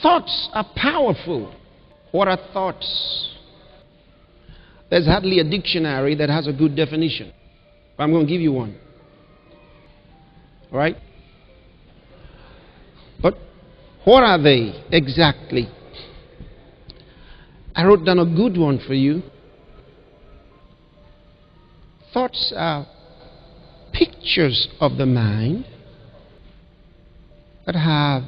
Thoughts are powerful. What are thoughts? There's hardly a dictionary that has a good definition. But I'm going to give you one. All right? But what are they exactly? I wrote down a good one for you. Thoughts are pictures of the mind that have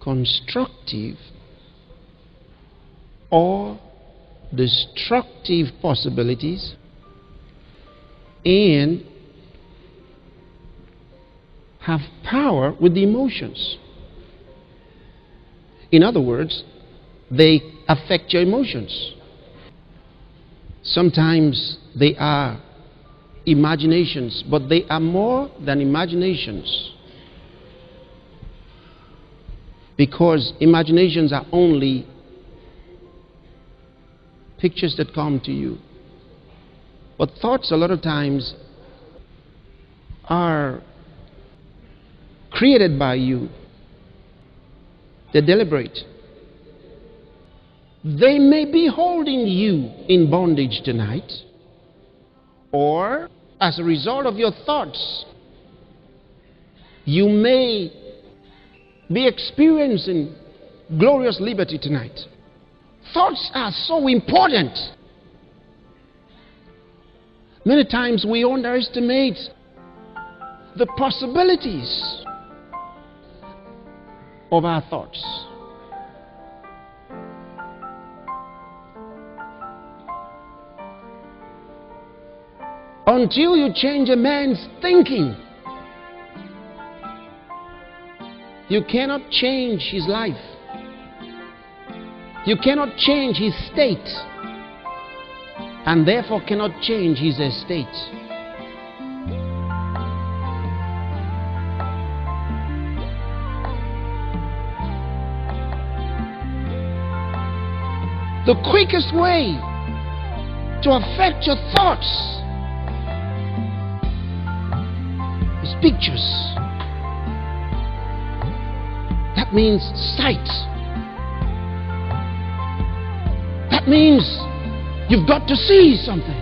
constructive or destructive possibilities and have power with the emotions. In other words, they affect your emotions. Sometimes they are imaginations, but they are more than imaginations, because imaginations are only pictures that come to you. But thoughts a lot of times are created by you. They're deliberate. They may be holding you in bondage tonight, or as a result of your thoughts, you may be experiencing glorious liberty tonight. Thoughts are so important. Many times we underestimate the possibilities of our thoughts. Until you change a man's thinking, you cannot change his life. You cannot change his state, and therefore cannot change his estate. The quickest way to affect your thoughts is pictures. That means sight. That means you've got to see something.